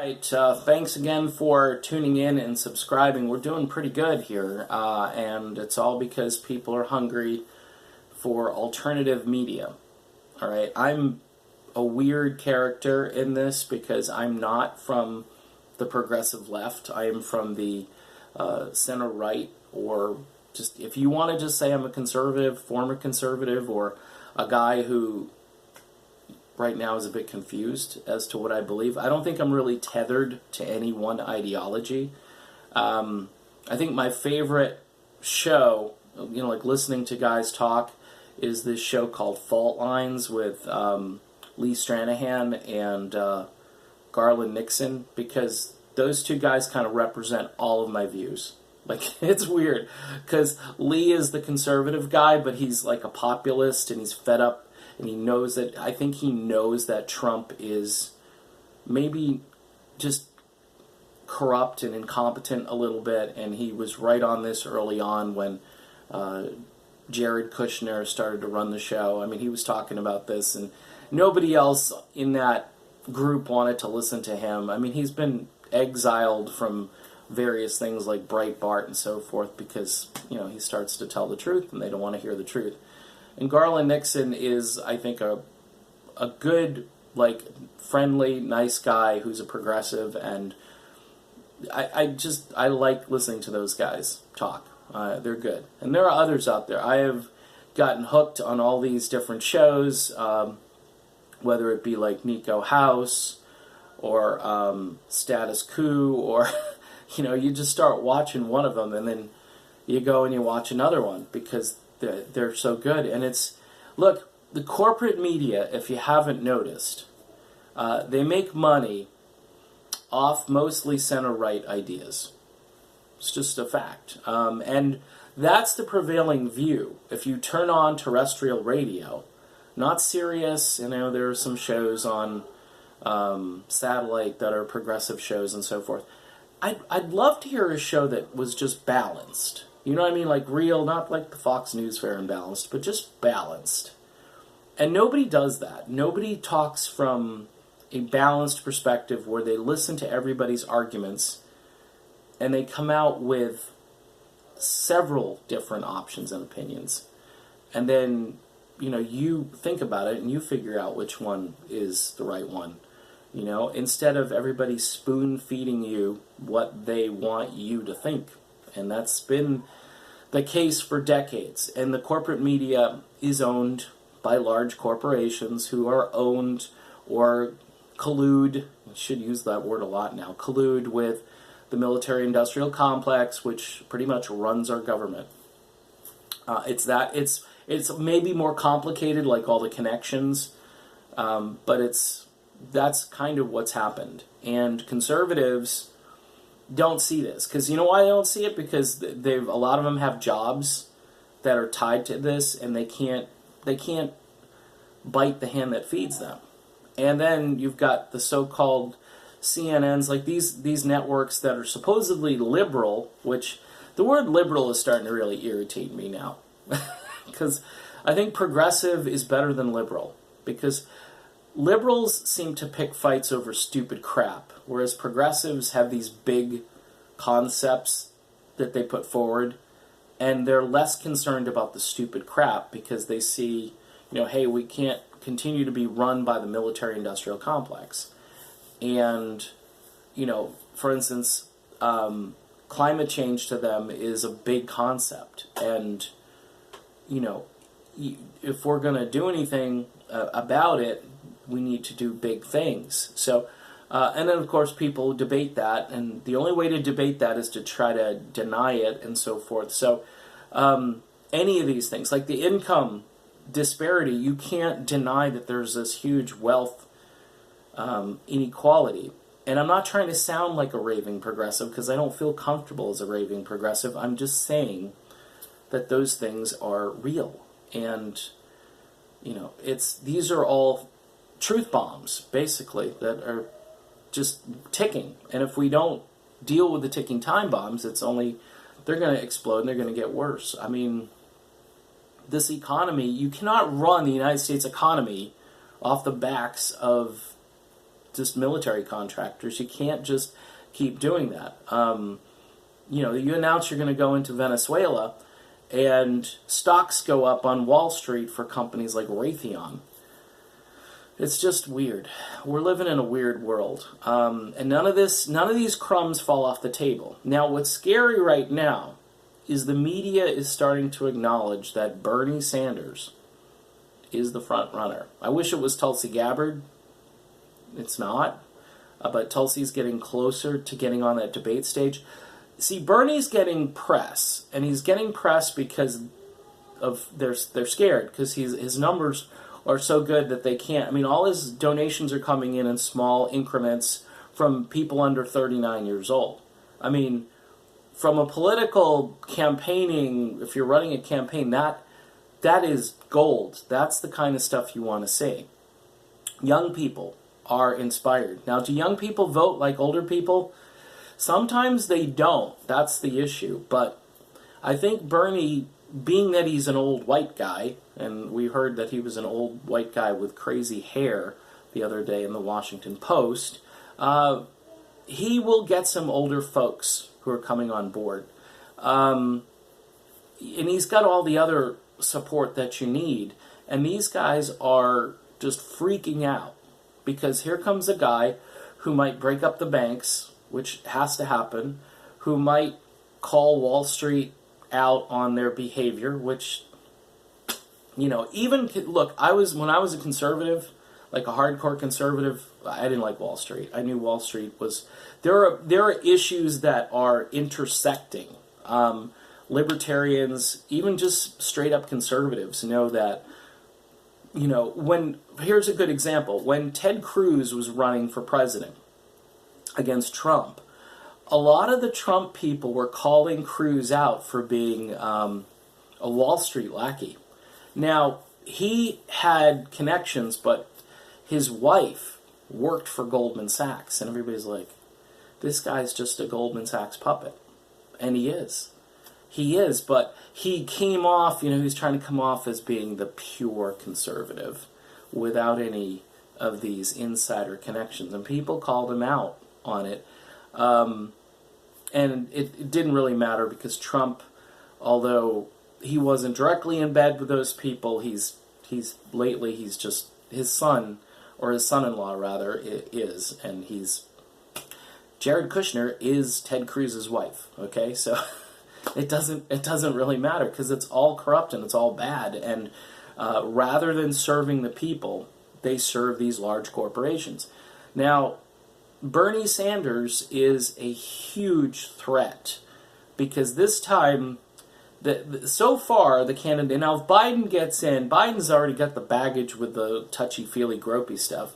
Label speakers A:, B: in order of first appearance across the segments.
A: Right, thanks again for tuning in and subscribing. We're doing pretty good here, and it's all because people are hungry for alternative media. All right, I'm a weird character in this because I'm not from the progressive left. I am from the center right, or just if you want to just say I'm a conservative, former conservative, or a guy who right now is a bit confused as to what I believe. I don't think I'm really tethered to any one ideology. I think my favorite show, like listening to guys talk, is this show called Fault Lines with Lee Stranahan and Garland Nixon, because those two guys kind of represent all of my views. Like, it's weird, because Lee is the conservative guy, but he's like a populist, and he's fed up. And he knows that, I think he knows that Trump is maybe just corrupt and incompetent a little bit, and he was right on this early on when Jared Kushner started to run the show. I mean, he was talking about this, and nobody else in that group wanted to listen to him. I mean, he's been exiled from various things like Breitbart and so forth because, he starts to tell the truth, and they don't want to hear the truth. And Garland Nixon is, I think, a good, friendly, nice guy who's a progressive, and I like listening to those guys talk. They're good. And there are others out there. I have gotten hooked on all these different shows, whether it be like Nico House or Status Quo, or, you just start watching one of them, and then you go and you watch another one because they're so good. And look, the corporate media, if you haven't noticed, they make money off mostly center-right ideas. It's just a fact. And that's the prevailing view. If you turn on terrestrial radio, not Sirius, there are some shows on satellite that are progressive shows and so forth. I'd love to hear a show that was just balanced. You know what I mean? Like real, not like the Fox News Fair and Balanced, but just balanced. And nobody does that. Nobody talks from a balanced perspective where they listen to everybody's arguments and they come out with several different options and opinions. And then, you think about it and you figure out which one is the right one. Instead of everybody spoon-feeding you what they want you to think. And that's been the case for decades. And the corporate media is owned by large corporations who are owned or collude, I should use that word a lot now, collude with the military-industrial complex, which pretty much runs our government. It's maybe more complicated, like all the connections, but that's kind of what's happened. And conservatives don't see this, because you know why they don't see it? Because a lot of them have jobs that are tied to this, and they can't bite the hand that feeds them. And then you've got the so-called CNNs, like these networks that are supposedly liberal, which the word liberal is starting to really irritate me now, because I think progressive is better than liberal, because liberals seem to pick fights over stupid crap, whereas progressives have these big concepts that they put forward, and they're less concerned about the stupid crap because they see, hey, we can't continue to be run by the military-industrial complex. And, for instance, climate change to them is a big concept, and, if we're going to do anything about it, we need to do big things. So, and then of course people debate that, and the only way to debate that is to try to deny it and so forth. So, any of these things, like the income disparity, you can't deny that there's this huge wealth inequality. And I'm not trying to sound like a raving progressive, because I don't feel comfortable as a raving progressive. I'm just saying that those things are real. And, these are all truth bombs, basically, that are just ticking. And if we don't deal with the ticking time bombs, they're going to explode and they're going to get worse. I mean, this economy, you cannot run the United States economy off the backs of just military contractors. You can't just keep doing that. You announce you're going to go into Venezuela, and stocks go up on Wall Street for companies like Raytheon. It's just weird. We're living in a weird world, and none of these crumbs fall off the table. Now, what's scary right now is the media is starting to acknowledge that Bernie Sanders is the front runner. I wish it was Tulsi Gabbard. It's not, but Tulsi's getting closer to getting on that debate stage. See, Bernie's getting press, and he's getting press because of they're scared because his numbers are so good that they can't. I mean, all his donations are coming in small increments from people under 39 years old. I mean, from a political campaigning, if you're running a campaign, that is gold. That's the kind of stuff you want to see. Young people are inspired. Now, do young people vote like older people? Sometimes they don't. That's the issue. But I think Bernie, being that he's an old white guy, and we heard that he was an old white guy with crazy hair the other day in the Washington Post, he will get some older folks who are coming on board. And he's got all the other support that you need. And these guys are just freaking out because here comes a guy who might break up the banks, which has to happen, who might call Wall Street out on their behavior, which, even, look, when I was a conservative, like a hardcore conservative, I didn't like Wall Street. I knew Wall Street was, there are issues that are intersecting. Libertarians, even just straight up conservatives know that, here's a good example. When Ted Cruz was running for president against Trump, a lot of the Trump people were calling Cruz out for being a Wall Street lackey. Now, he had connections, but his wife worked for Goldman Sachs, and everybody's like, this guy's just a Goldman Sachs puppet. And he is. He is, but he came off, he's trying to come off as being the pure conservative without any of these insider connections. And people called him out on it. And it didn't really matter because Trump, although he wasn't directly in bed with those people, he's just, his son, or his son-in-law rather, is, and Jared Kushner is Ted Cruz's wife, okay? So it doesn't really matter because it's all corrupt and it's all bad, and rather than serving the people, they serve these large corporations. Now, Bernie Sanders is a huge threat because this time, so far, the candidate, now if Biden gets in, Biden's already got the baggage with the touchy-feely, gropey stuff,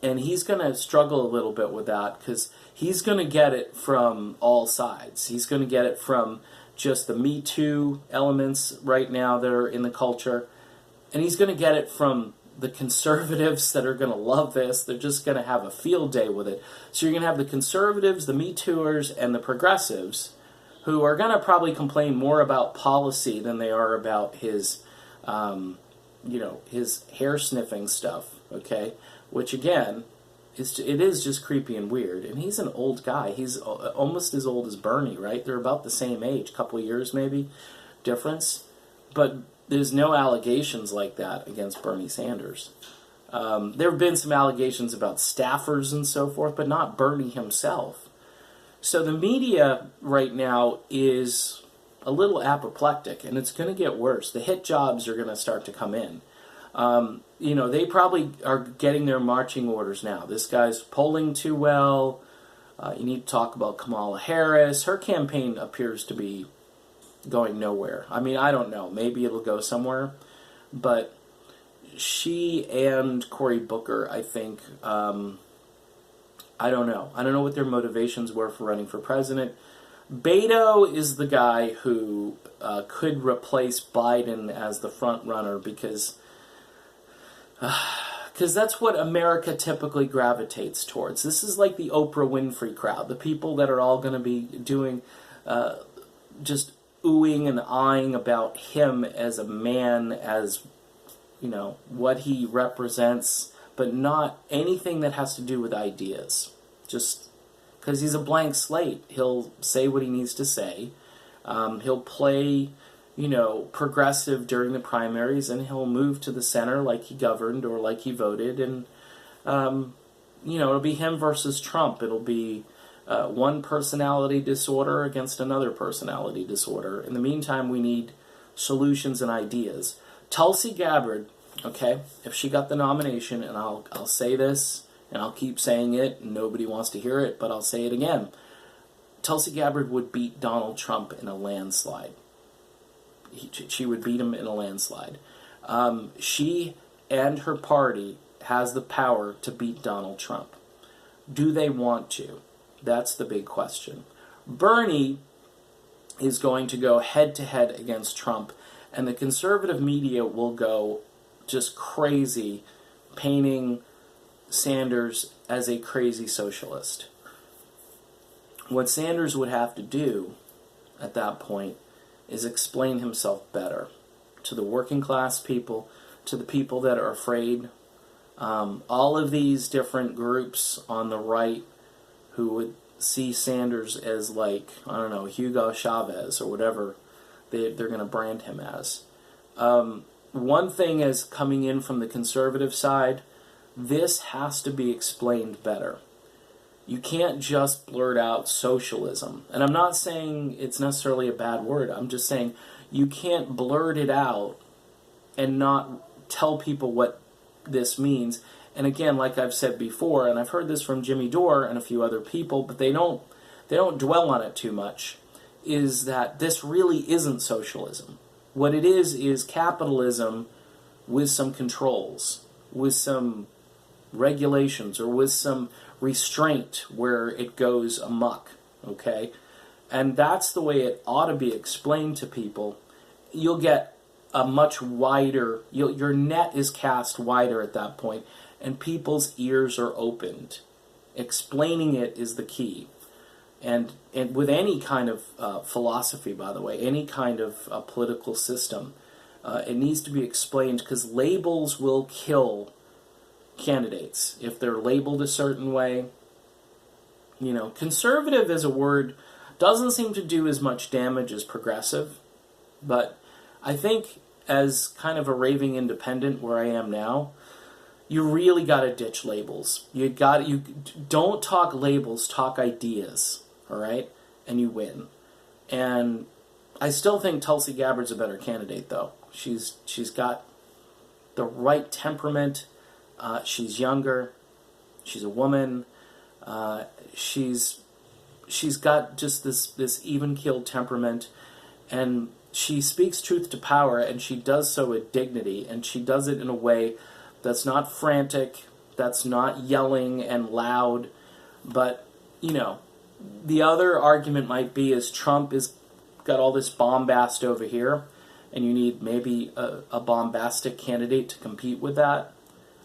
A: and he's going to struggle a little bit with that because he's going to get it from all sides. He's going to get it from just the Me Too elements right now that are in the culture, and he's going to get it from the conservatives that are going to love this. They're just going to have a field day with it. So you're going to have the conservatives, the Me Tooers, and the progressives who are going to probably complain more about policy than they are about his hair sniffing stuff, okay? Which, again, it is just creepy and weird. And he's an old guy. He's almost as old as Bernie, right? They're about the same age, couple of years maybe difference. But there's no allegations like that against Bernie Sanders. There have been some allegations about staffers and so forth, but not Bernie himself. So the media right now is a little apoplectic, and it's going to get worse. The hit jobs are going to start to come in. They probably are getting their marching orders now. This guy's polling too well. You need to talk about Kamala Harris. Her campaign appears to be going nowhere. I mean, I don't know. Maybe it'll go somewhere. But she and Cory Booker, I think, I don't know. I don't know what their motivations were for running for president. Beto is the guy who could replace Biden as the front runner because that's what America typically gravitates towards. This is like the Oprah Winfrey crowd, the people that are all going to be doing just oohing and eyeing about him as a man, as what he represents but not anything that has to do with ideas. Just because he's a blank slate. He'll say what he needs to say. He'll play, progressive during the primaries, and he'll move to the center like he governed or like he voted. And, it'll be him versus Trump. It'll be one personality disorder against another personality disorder. In the meantime, we need solutions and ideas. Tulsi Gabbard, okay, if she got the nomination, and I'll say this, and I'll keep saying it, and nobody wants to hear it, but I'll say it again. Tulsi Gabbard would beat Donald Trump in a landslide. She would beat him in a landslide. She and her party has the power to beat Donald Trump. Do they want to? That's the big question. Bernie is going to go head-to-head against Trump, and the conservative media will go just crazy, painting Sanders as a crazy socialist. What Sanders would have to do at that point is explain himself better to the working class people, to the people that are afraid. All of these different groups on the right who would see Sanders as like, I don't know, Hugo Chavez or whatever they're going to brand him as. One thing is coming in from the conservative side, this has to be explained better. You can't just blurt out socialism. And I'm not saying it's necessarily a bad word. I'm just saying you can't blurt it out and not tell people what this means. And again, like I've said before, and I've heard this from Jimmy Dore and a few other people, but they don't dwell on it too much, is that this really isn't socialism. What it is capitalism with some controls, with some regulations, or with some restraint where it goes amok, okay? And that's the way it ought to be explained to people. You'll get a much wider, your net is cast wider at that point, and people's ears are opened. Explaining it is the key. And with any kind of philosophy, by the way, any kind of political system, it needs to be explained, because labels will kill candidates if they're labeled a certain way. Conservative as a word doesn't seem to do as much damage as progressive, but I think as kind of a raving independent where I am now, you really got to ditch labels. You don't talk labels, talk ideas, all right? And you win. And I still think Tulsi Gabbard's a better candidate, though. She's got the right temperament. She's younger. She's a woman. She's got just this even-keeled temperament, and she speaks truth to power, and she does so with dignity, and she does it in a way that's not frantic, that's not yelling and loud. But the other argument might be is Trump is got all this bombast over here, and you need maybe a bombastic candidate to compete with that.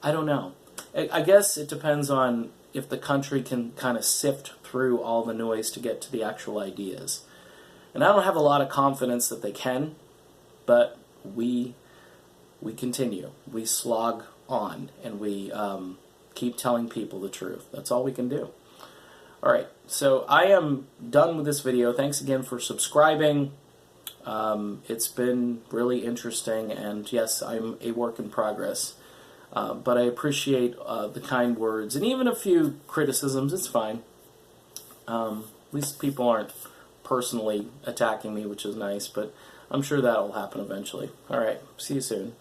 A: I don't know. I guess it depends on if the country can kind of sift through all the noise to get to the actual ideas. And I don't have a lot of confidence that they can, but we continue. We slog on, and we keep telling people the truth. That's all we can do. Alright, so I am done with this video. Thanks again for subscribing. It's been really interesting, and yes, I'm a work in progress. But I appreciate the kind words, and even a few criticisms. It's fine. At least people aren't personally attacking me, which is nice, but I'm sure that'll happen eventually. Alright, see you soon.